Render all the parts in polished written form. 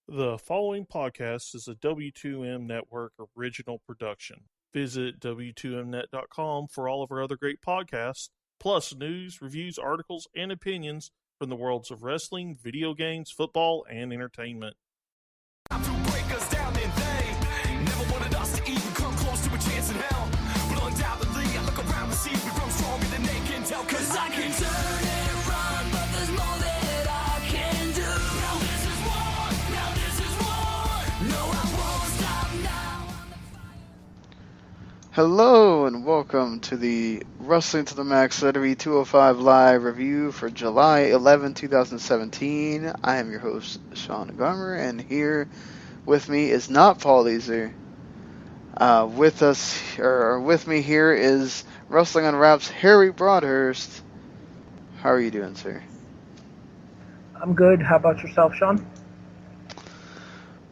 The following podcast is a W2M Network original production. Visit W2Mnet.com for all of our other great podcasts, plus news, reviews, articles, and opinions from the worlds of wrestling, video games, football, and entertainment. Hello and welcome to the Wrestling to the MAX WWE 205 live review for July 11, 2017. I am your host, Sean Garmer, and here with me is not Paul Leazar. With me here is Wrestling Unwrapped's Harry Broadhurst. How are you doing, sir? I'm good. How about yourself, Sean?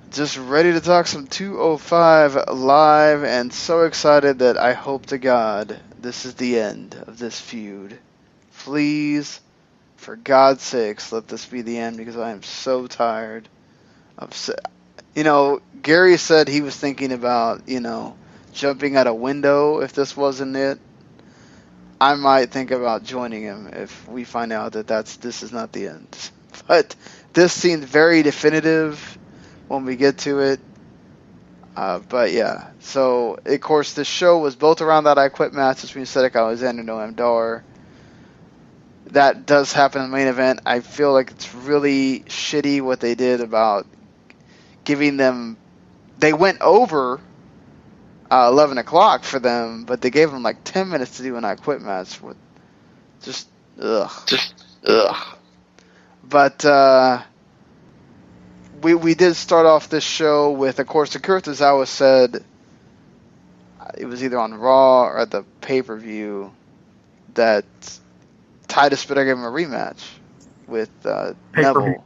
Just ready to talk some 205 live, and so excited that I hope to God this is the end of this feud. Please, for God's sakes, let this be the end, because I am so tired of... Gary said he was thinking about, jumping out a window if this wasn't it. I might think about joining him if we find out that this is not the end. But this seems very definitive when we get to it. But yeah, so of course the show was built around that I Quit match between Cedric, Alexander, Noam, Dar. That does happen in the main event. I feel like it's really shitty what they did about giving them... They went over 11 o'clock for them, but they gave them like 10 minutes to do an I Quit match. With just ugh. But we did start off this show with, of course, Akira Tozawa said, it was either on Raw or at the pay-per-view, that Titus better give him a rematch with Neville.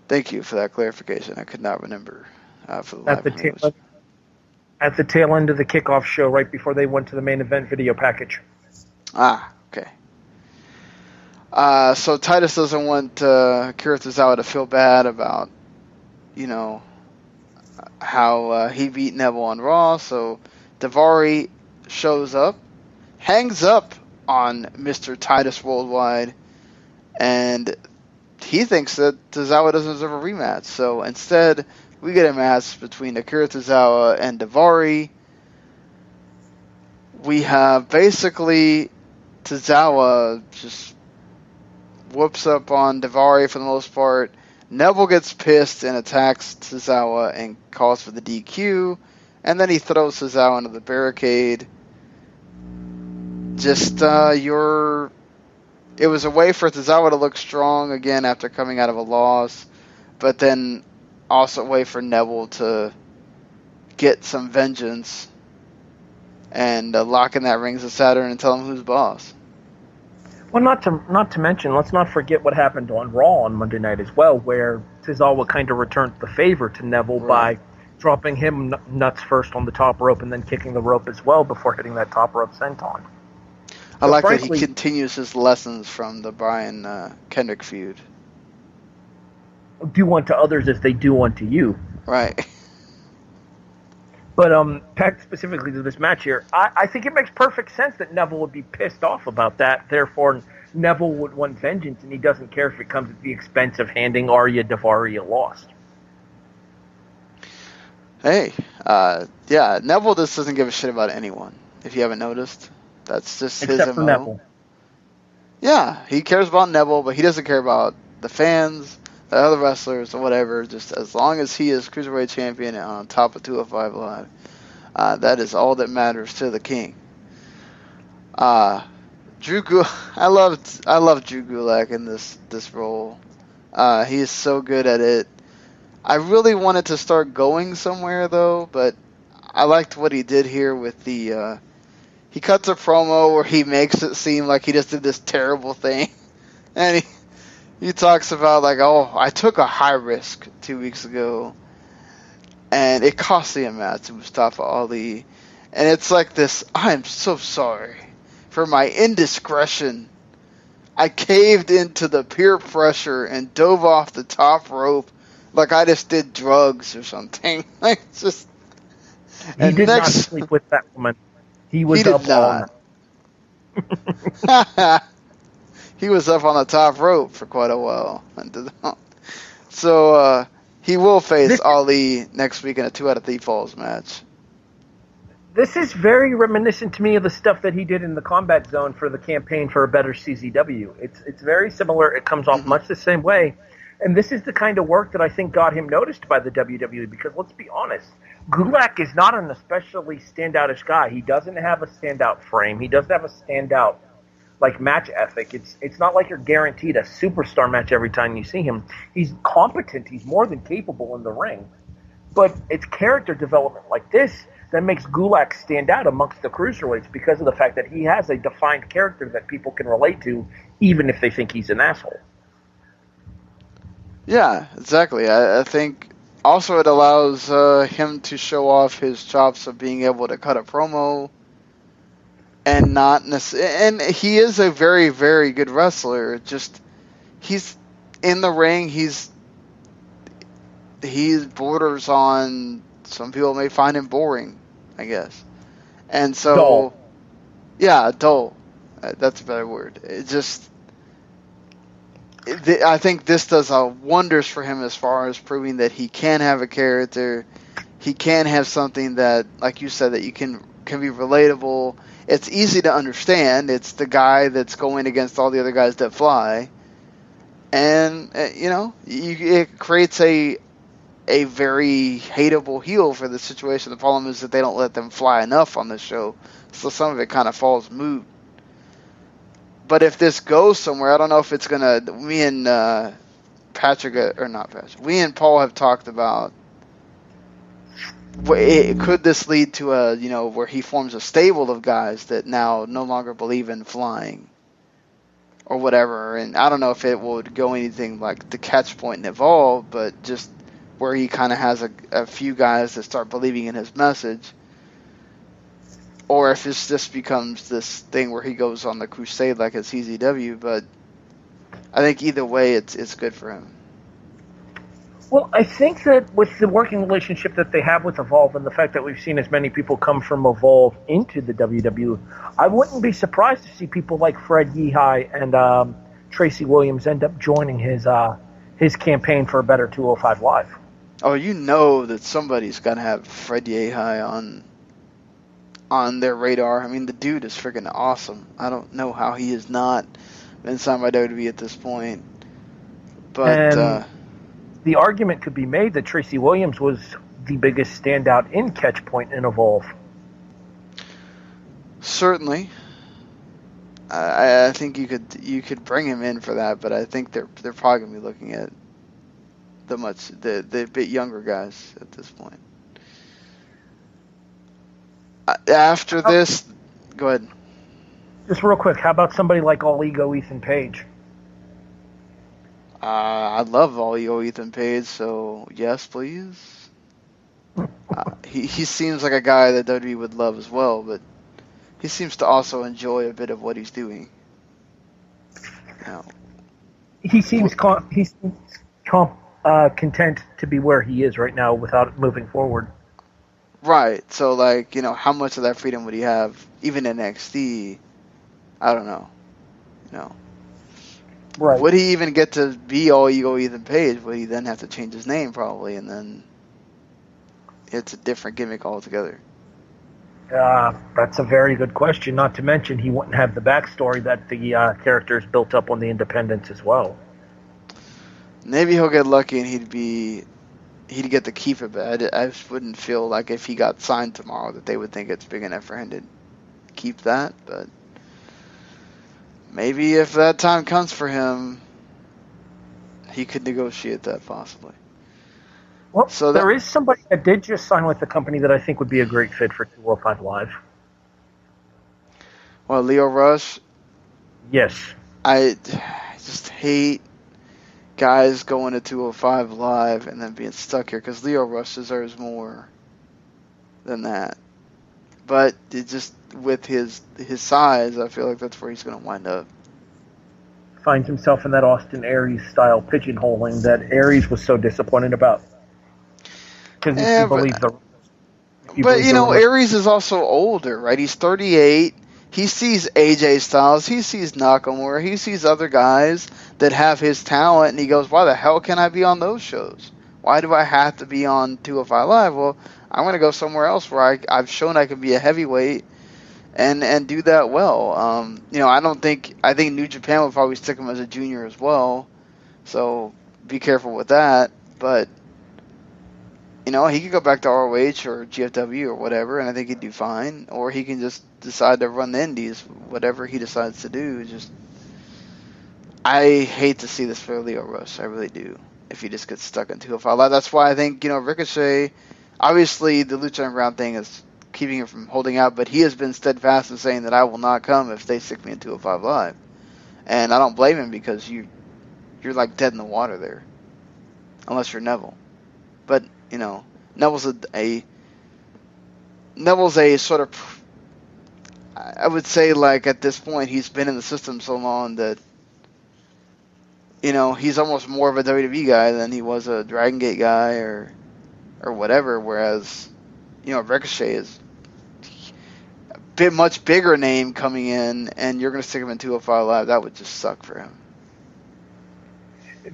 Thank you for that clarification. I could not remember for the live news. At the tail end of the kickoff show, right before they went to the main event video package. Okay. So Titus doesn't want Akira Tozawa to feel bad about, how he beat Neville on Raw. So Davari shows up, hangs up on Mr. Titus Worldwide, and he thinks that Tozawa doesn't deserve a rematch. So instead, we get a match between Akira Tozawa and Davari. We have basically Tozawa just whoops up on Davari for the most part. Neville gets pissed and attacks Tozawa and calls for the DQ. And then he throws Tozawa into the barricade. It was a way for Tozawa to look strong again after coming out of a loss. But then also a way for Neville to get some vengeance and lock in that Rings of Saturn and tell him who's boss. Well, not to mention, let's not forget what happened on Raw on Monday night as well, where Tozawa kind of returned the favor to Neville by dropping him nuts first on the top rope and then kicking the rope as well before hitting that top rope senton. I like that he continues his lessons from the Brian Kendrick feud. Do unto others as they do unto you. Right. But back specifically to this match here, I think it makes perfect sense that Neville would be pissed off about that. Therefore, Neville would want vengeance, and he doesn't care if it comes at the expense of handing Ariya Davari a loss. Hey, Neville just doesn't give a shit about anyone, if you haven't noticed. That's just his MO. Except for Neville. Yeah, he cares about Neville, but he doesn't care about the fans, the other wrestlers, or whatever. Just as long as he is Cruiserweight Champion and on top of 205 Live, that is all that matters to the king. I love Drew Gulak in this role. He is so good at it. I really wanted to start going somewhere though, but I liked what he did here with the. He cuts a promo where he makes it seem like he just did this terrible thing, and he talks about like, oh, I took a high risk 2 weeks ago, and it cost me a match to Mustapha Ali, and it's like this. I'm so sorry for my indiscretion. I caved into the peer pressure and dove off the top rope like I just did drugs or something. Like just. He And did not next, sleep with that woman. He was he did up all not. night. He was up on the top rope for quite a while. So he will face Ali next week in a 2 out of 3 falls match. This is very reminiscent to me of the stuff that he did in the Combat Zone for the campaign for a better CZW. It's very similar. It comes off much the same way. And this is the kind of work that I think got him noticed by the WWE, because let's be honest, Gulak is not an especially standoutish guy. He doesn't have a standout frame. He doesn't have a standout match ethic. It's not like you're guaranteed a superstar match every time you see him. He's competent. He's more than capable in the ring. But it's character development like this that makes Gulak stand out amongst the cruiserweights, because of the fact that he has a defined character that people can relate to, even if they think he's an asshole. Yeah, exactly. I think also it allows him to show off his chops of being able to cut a promo, and not and he is a very, very good wrestler. Just he's in the ring. He borders on, some people may find him boring, I guess. And so, dull. Yeah, dull. That's a better word. It just. I think this does wonders for him as far as proving that he can have a character. He can have something that, like you said, that you can be relatable. It's easy to understand. It's the guy that's going against all the other guys that fly. And, it creates a very hateable heel for the situation. The problem is that they don't let them fly enough on this show. So some of it kind of falls moot. But if this goes somewhere, I don't know if it's going to... Me and we and Paul have talked about... Could this lead to where he forms a stable of guys that now no longer believe in flying? Or whatever. And I don't know if it would go anything like the Catch Point and Evolve, but just where he kind of has a few guys that start believing in his message. Or if it just becomes this thing where he goes on the crusade like a CZW, but I think either way it's good for him. Well, I think that with the working relationship that they have with Evolve, and the fact that we've seen as many people come from Evolve into the WWE, I wouldn't be surprised to see people like Fred Yehai and Tracy Williams end up joining his campaign for a better 205 Live. Oh, that somebody's got to have Fred Yehai on their radar. I mean, the dude is freaking awesome. I don't know how he is not been signed by WWE at this point. But the argument could be made that Tracy Williams was the biggest standout in Catch Point and Evolve. Certainly. I think you could bring him in for that, but I think they're probably gonna be looking at the bit younger guys at this point. After this, go ahead. Just real quick, how about somebody like All Ego Ethan Page? I love All Ego Ethan Page, so yes, please. He seems like a guy that WWE would love as well, but he seems to also enjoy a bit of what he's doing. He seems content to be where he is right now without moving forward. Right. So, how much of that freedom would he have, even in NXT? I don't know. Right. Would he even get to be All Ego Ethan Page? Would he then have to change his name, probably, and then it's a different gimmick altogether? That's a very good question. Not to mention, he wouldn't have the backstory that the characters built up on the independents as well. Maybe he'll get lucky and he'd get to keep it, but I just wouldn't feel like if he got signed tomorrow that they would think it's big enough for him to keep that. But maybe if that time comes for him, he could negotiate that possibly. Well, so there is somebody that did just sign with the company that I think would be a great fit for 205 Live. Well, Leo Rush? Yes. I just hate guys going to 205 Live and then being stuck here, because Leo Rush deserves more than that. But it just with his size, I feel like that's where he's going to wind up. finds himself in that Austin Aries style pigeonholing that Aries was so disappointed about. Because if you believe the Aries is also older, right? He's 38. He sees AJ Styles. He sees Nakamura. He sees other guys that have his talent, and he goes, why the hell can't I be on those shows? Why do I have to be on 205 Live? Well, I'm going to go somewhere else where I've shown I can be a heavyweight and do that well. I think New Japan would probably stick him as a junior as well, so be careful with that. But he could go back to ROH or GFW or whatever, and I think he'd do fine. Or he can just decide to run the indies, whatever he decides to do. I hate to see this for Leo Rush, I really do, if he just gets stuck in 205 Live. That's why I think, Ricochet, obviously the Lucha Underground thing is keeping him from holding out, but he has been steadfast in saying that I will not come if they stick me in 205 Live. And I don't blame him, because you're like dead in the water there, unless you're Neville. But Neville's a sort of, I would say, like, at this point he's been in the system so long that he's almost more of a WWE guy than he was a Dragon Gate guy or whatever. Whereas Ricochet is a much bigger name coming in, and you're going to stick him in 205 Live. That would just suck for him.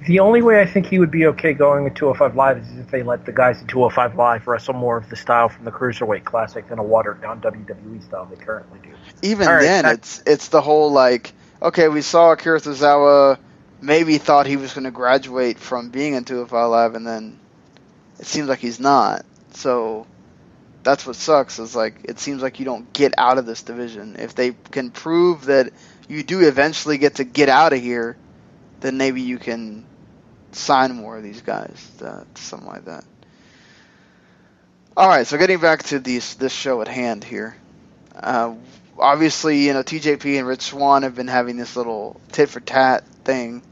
The only way I think he would be okay going to 205 Live is if they let the guys in 205 Live wrestle more of the style from the Cruiserweight Classic than a watered-down WWE style they currently do. Even then, it's the whole, like, okay, we saw Akira Tozawa maybe thought he was going to graduate from being in 205 Live, and then it seems like he's not. So that's what sucks, is like, it seems like you don't get out of this division. If they can prove that you do eventually get out of here, then maybe you can sign more of these guys, something like that. All right, so getting back to this show at hand here. Obviously, TJP and Rich Swann have been having this little tit-for-tat thing.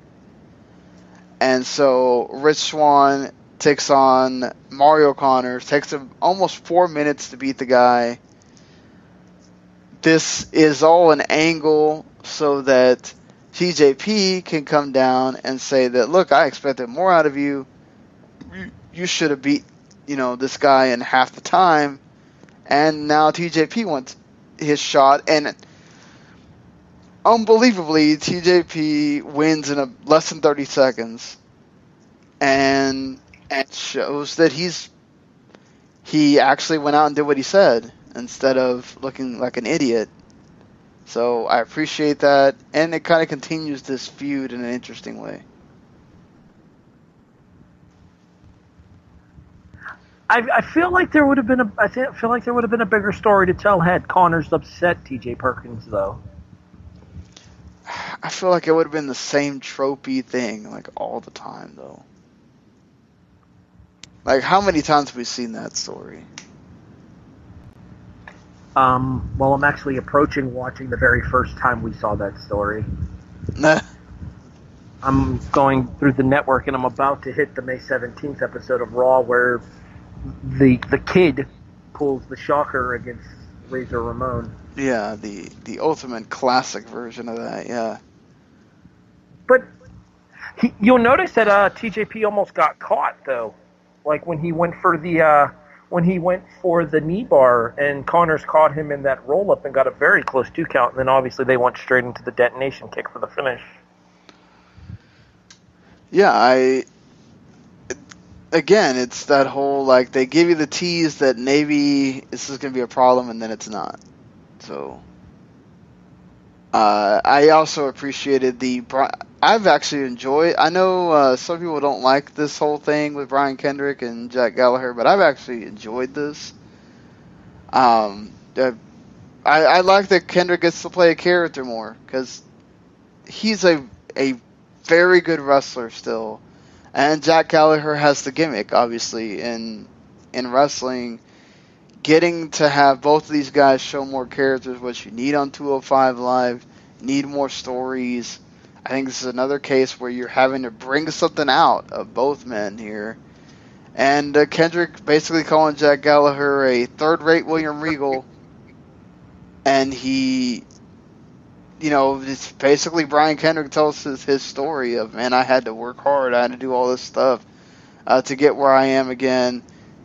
And so Rich Swann takes on Mario Connors, takes him almost 4 minutes to beat the guy. This is all an angle so that TJP can come down and say that, look, I expected more out of you. You should have beat, this guy in half the time. And now TJP wants his shot. And unbelievably, TJP wins in less than 30 seconds. And it shows that he actually went out and did what he said instead of looking like an idiot. So I appreciate that, and it kind of continues this feud in an interesting way. I feel like there would have been a bigger story to tell had Connors upset TJ Perkins, though. I feel like it would have been the same tropey thing, like, all the time, though. Like, how many times have we seen that story? Well, I'm actually approaching watching the very first time we saw that story. I'm going through the network, and I'm about to hit the May 17th episode of Raw where the kid pulls the shocker against Razor Ramon. Yeah, the ultimate classic version of that, yeah. But you'll notice that TJP almost got caught, though. Like when he went for the knee bar, and Connors caught him in that roll-up and got a very close 2 count, and then obviously they went straight into the detonation kick for the finish. Yeah, again, it's that whole, like, they give you the tease that maybe this is going to be a problem, and then it's not. So, I also appreciated I've actually enjoyed, I know some people don't like this whole thing with Brian Kendrick and Jack Gallaher, but I've actually enjoyed this. I like that Kendrick gets to play a character more, because he's a very good wrestler still, and Jack Gallaher has the gimmick, obviously, in wrestling. Getting to have both of these guys show more characters, what you need on 205 Live, need more stories. I think this is another case where you're having to bring something out of both men here. And Kendrick basically calling Jack Gallaher a third-rate William Regal, and he it's basically Brian Kendrick tells his story of, man, I had to work hard, I had to do all this stuff to get where I am again.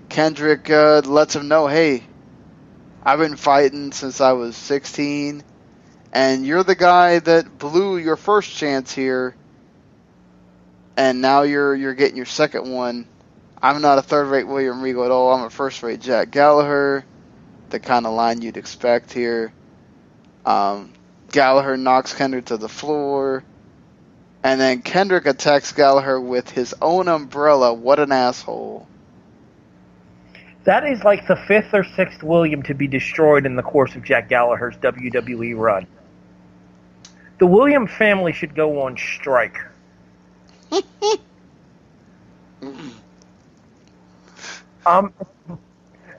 Kendrick lets him know, hey, I've been fighting since I was 16, and you're the guy that blew your first chance here, and now you're getting your second one. I'm not a third-rate William Regal at all. I'm a first-rate Jack Gallaher, the kind of line you'd expect here. Gallaher knocks Kendrick to the floor, and then Kendrick attacks Gallaher with his own umbrella. What an asshole. That is like the fifth or sixth William to be destroyed in the course of Jack Gallaher's WWE run. The William family should go on strike.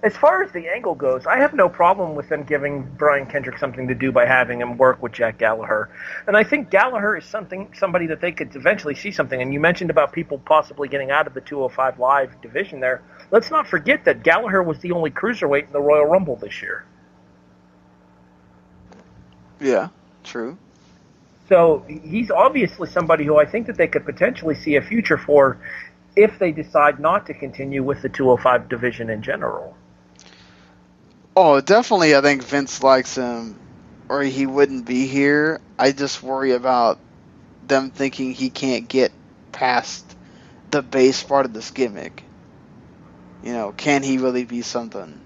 As far as the angle goes, I have no problem with them giving Brian Kendrick something to do by having him work with Jack Gallaher. And I think Gallaher is somebody that they could eventually see something. And you mentioned about people possibly getting out of the 205 Live division there. Let's not forget that Gallaher was the only cruiserweight in the Royal Rumble this year. Yeah, true. So he's obviously somebody who I think that they could potentially see a future for if they decide not to continue with the 205 division in general. Oh, definitely I think Vince likes him, or he wouldn't be here. I just worry about them thinking he can't get past the base part of this gimmick. Can he really be something?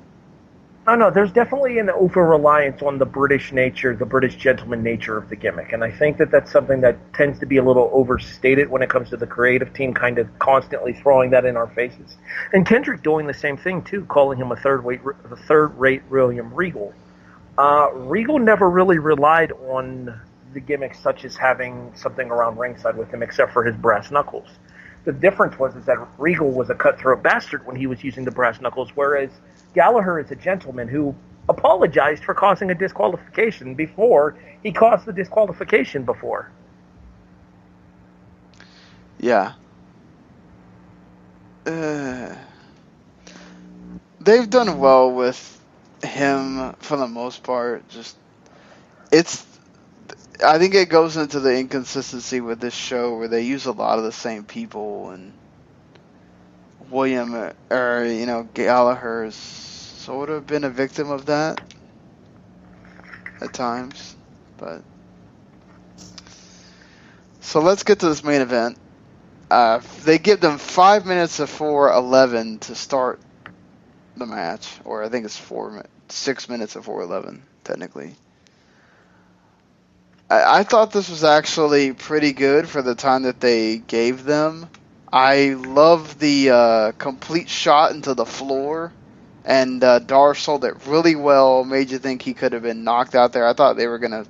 No, there's definitely an over-reliance on the British nature, the British gentleman nature of the gimmick, and I think that that's something that tends to be a little overstated when it comes to the creative team kind of constantly throwing that in our faces. And Kendrick doing the same thing, too, calling him a third-rate William Regal. Regal never really relied on the gimmicks such as having something around ringside with him except for his brass knuckles. The difference was that Regal was a cutthroat bastard when he was using the brass knuckles, whereas Gallaher is a gentleman who apologized for causing a disqualification before he caused the disqualification before. Yeah. They've done well with him for the most part. I think it goes into the inconsistency with this show where they use a lot of the same people, and Gallaher has sort of been a victim of that at times. But so let's get to this main event. They give them 5 minutes before 11 to start the match, or I think it's 6 minutes before 11 technically. I thought this was actually pretty good for the time that they gave them. I love the complete shot into the floor, and Dar sold it really well, made you think he could have been knocked out there. I thought they were going to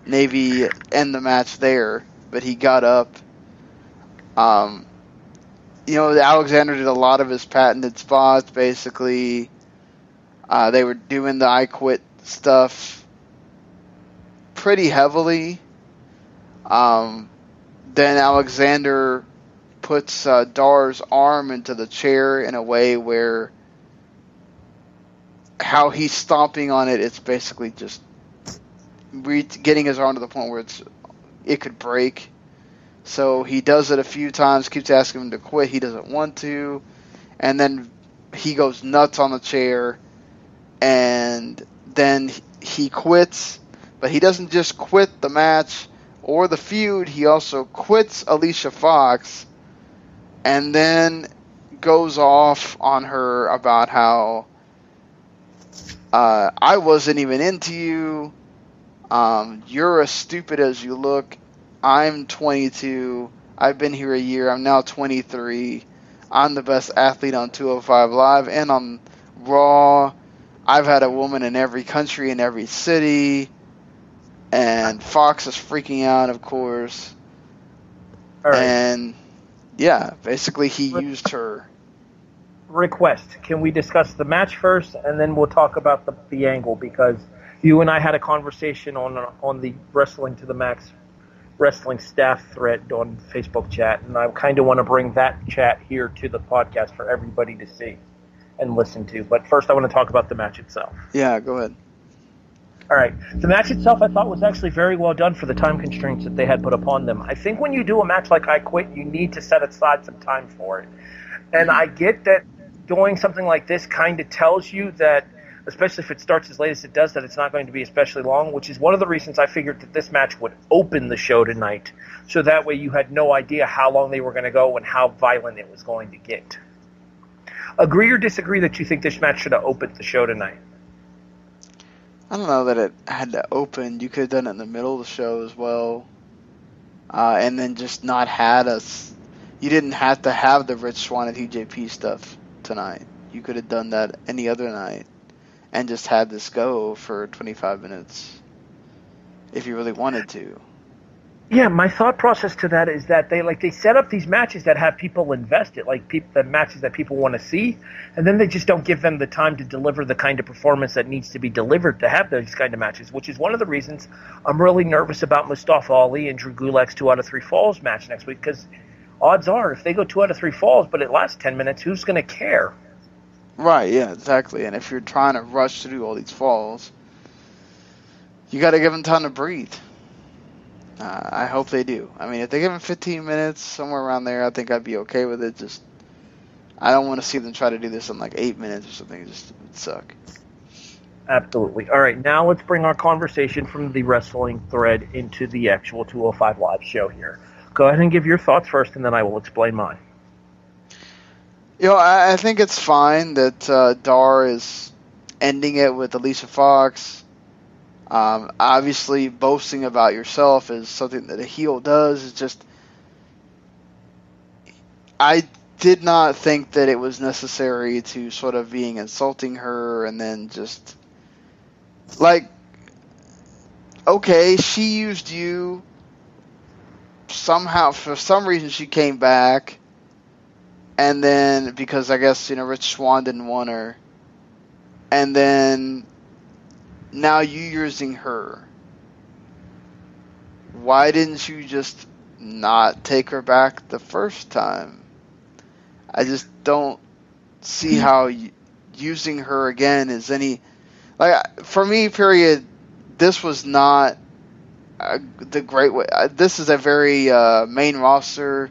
maybe end the match there, but he got up. Alexander did a lot of his patented spots, basically. They were doing the I Quit stuff pretty heavily. Then Alexander puts Dar's arm into the chair in a way where how he's stomping on it, it's basically just getting his arm to the point where it could break. So he does it a few times, keeps asking him to quit. He doesn't want to. And then he goes nuts on the chair. And then he quits. But he doesn't just quit the match or the feud. He also quits Alicia Fox. And then goes off on her about how I wasn't even into you. You're as stupid as you look. I'm 22. I've been here a year. I'm now 23. I'm the best athlete on 205 Live and on Raw. I've had a woman in every country and every city. And Fox is freaking out, of course. All right. And, yeah, basically he used her. Request. Can we discuss the match first, and then we'll talk about the angle? Because you and I had a conversation on the Wrestling to the Max wrestling staff thread on Facebook chat, and I kind of want to bring that chat here to the podcast for everybody to see and listen to. But first I want to talk about the match itself. Yeah, go ahead. All right. The match itself, I thought, was actually very well done for the time constraints that they had put upon them. I think when you do a match like I Quit, you need to set aside some time for it. And I get that doing something like this kind of tells you that, especially if it starts as late as it does, that it's not going to be especially long, which is one of the reasons I figured that this match would open the show tonight. So that way you had no idea how long they were going to go and how violent it was going to get. Agree or disagree that you think this match should have opened the show tonight? I don't know that it had to open. You could have done it in the middle of the show as well. And then just not had us. You didn't have to have the Rich Swann and TJP stuff tonight. You could have done that any other night. And just had this go for 25 minutes. If you really wanted to. Yeah, my thought process to that is that they set up these matches that have people invested, the matches that people want to see, and then they just don't give them the time to deliver the kind of performance that needs to be delivered to have those kind of matches, which is one of the reasons I'm really nervous about Mustapha Ali and Dragula's 2 out of 3 falls match next week, because odds are, if they go 2 out of 3 falls, but it lasts 10 minutes, who's going to care? Right, yeah, exactly. And if you're trying to rush through all these falls, you got to give them time to breathe. I hope they do. I mean, if they give them 15 minutes, somewhere around there, I think I'd be okay with it. Just, I don't want to see them try to do this in like 8 minutes or something. It would suck. Absolutely. All right, now let's bring our conversation from the wrestling thread into the actual 205 Live show here. Go ahead and give your thoughts first, and then I will explain mine. I think it's fine that Dar is ending it with Alicia Fox. Obviously, boasting about yourself is something that a heel does. It's just, I did not think that it was necessary to sort of being insulting her and then just, okay, she used you. Somehow, for some reason, she came back. And then, because I guess, Rich Swann didn't want her. And then, now you using her. Why didn't you just not take her back the first time? I just don't see how using her again is any... for me, period, this was not the great way. This is a very main roster,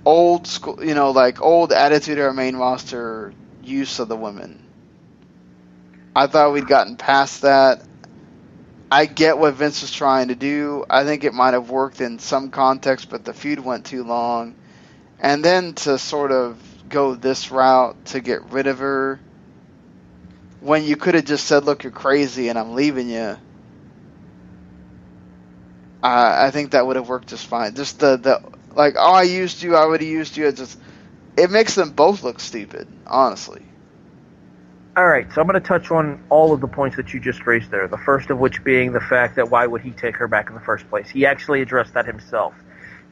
old school, old attitude era main roster use of the women. I thought we'd gotten past that. I get what Vince was trying to do. I think it might have worked in some context, but the feud went too long. And then to sort of go this route to get rid of her, when you could have just said, look, you're crazy and I'm leaving you. I think that would have worked just fine. Just I used you, I would have used you. It makes them both look stupid, honestly. All right, so I'm going to touch on all of the points that you just raised there, the first of which being the fact that why would he take her back in the first place? He actually addressed that himself.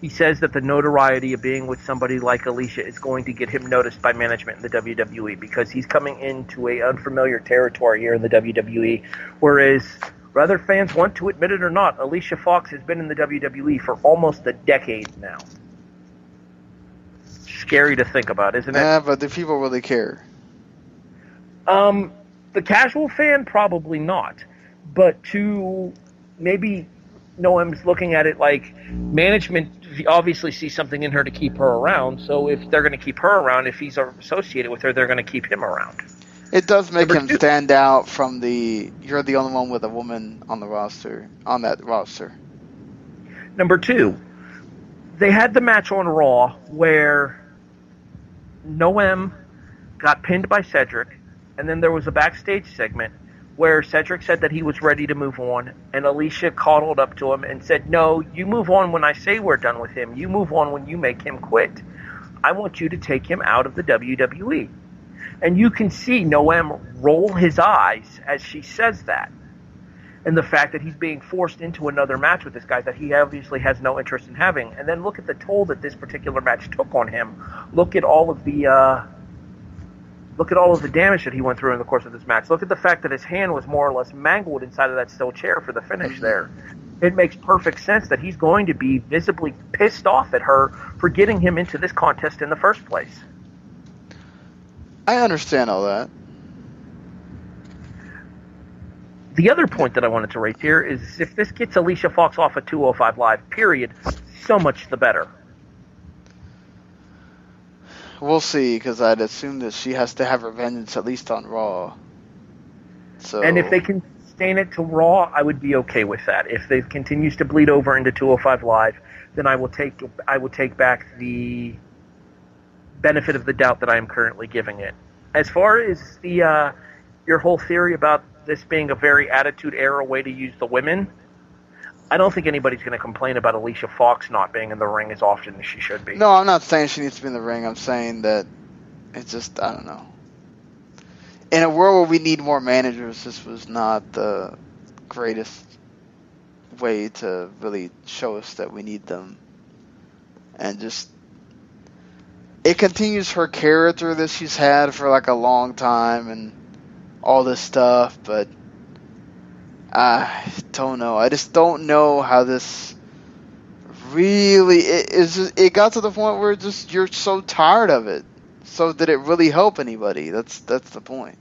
He says that the notoriety of being with somebody like Alicia is going to get him noticed by management in the WWE because he's coming into a unfamiliar territory here in the WWE, whereas whether fans want to admit it or not, Alicia Fox has been in the WWE for almost a decade now. Scary to think about, isn't it? Yeah, but do people really care? The casual fan, probably not. But to maybe Noam's looking at it like management obviously sees something in her to keep her around. So if they're going to keep her around, if he's associated with her, they're going to keep him around. It does make him stand out from you're the only one with a woman on that roster. Number 2, they had the match on Raw where Noam got pinned by Cedric. And then there was a backstage segment where Cedric said that he was ready to move on, and Alicia coddled up to him and said, no, you move on when I say we're done with him. You move on when you make him quit. I want you to take him out of the WWE. And you can see Noam roll his eyes as she says that. And the fact that he's being forced into another match with this guy that he obviously has no interest in having. And then look at the toll that this particular match took on him. Look at all of the damage that he went through in the course of this match. Look at the fact that his hand was more or less mangled inside of that steel chair for the finish there. It makes perfect sense that he's going to be visibly pissed off at her for getting him into this contest in the first place. I understand all that. The other point that I wanted to raise here is if this gets Alicia Fox off at 205 Live, period, so much the better. We'll see, because I'd assume that she has to have her vengeance at least on Raw. So. And if they can sustain it to Raw, I would be okay with that. If it continues to bleed over into 205 Live, then I will take back the benefit of the doubt that I am currently giving it. As far as the your whole theory about this being a very Attitude Era way to use the women, I don't think anybody's going to complain about Alicia Fox not being in the ring as often as she should be. No, I'm not saying she needs to be in the ring. I'm saying that it's just, I don't know. In a world where we need more managers, this was not the greatest way to really show us that we need them. And just, it continues her character that she's had for like a long time and all this stuff, but I don't know. I just don't know how this really it got to the point where just you're so tired of it. So did it really help anybody? That's the point.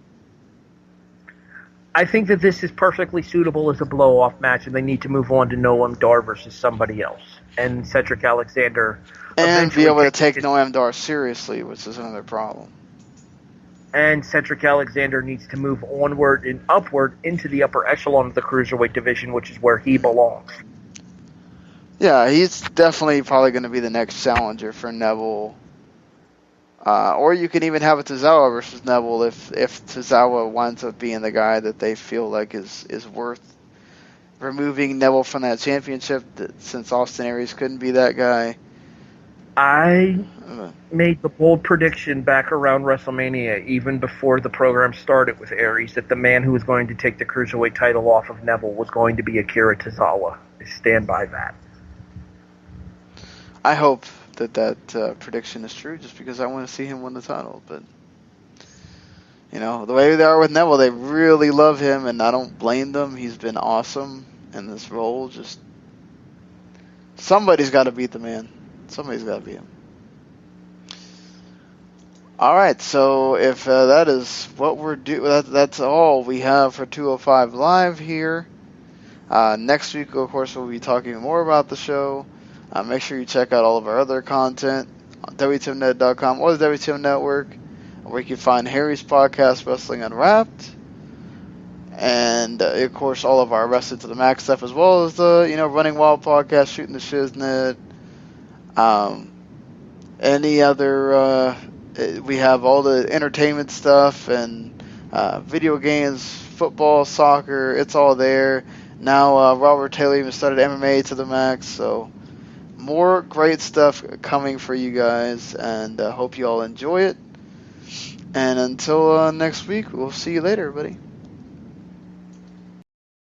I think that this is perfectly suitable as a blow-off match, and they need to move on to Noam Dar versus somebody else, and Cedric Alexander, and be able to take Noam Dar seriously, which is another problem. And Cedric Alexander needs to move onward and upward into the upper echelon of the Cruiserweight division, which is where he belongs. Yeah, he's definitely probably going to be the next challenger for Neville. Or you can even have a Tozawa versus Neville if Tozawa winds up being the guy that they feel like is worth removing Neville from that championship, since Austin Aries couldn't be that guy. I made the bold prediction back around WrestleMania, even before the program started with Aries, that the man who was going to take the Cruiserweight title off of Neville was going to be Akira Tozawa. I stand by that. I hope that prediction is true, just because I want to see him win the title. But, you know, the way they are with Neville, they really love him, and I don't blame them. He's been awesome in this role. Just somebody's got to beat the man. Somebody's got to beat him. All right, so if that is what we're doing, that's all we have for 205 Live here. Next week, of course, we'll be talking more about the show. Make sure you check out all of our other content on WTMNet.com or the WTM Network, where you can find Harry's podcast, Wrestling Unwrapped, and of course all of our Wrestling to the Max stuff, as well as the Running Wild podcast, Shooting the Shiznit. Any other? We have all the entertainment stuff and video games, football, soccer. It's all there now. Robert Taylor even started MMA to the Max, so more great stuff coming for you guys, and hope you all enjoy it. And until next week, we'll see you later, everybody.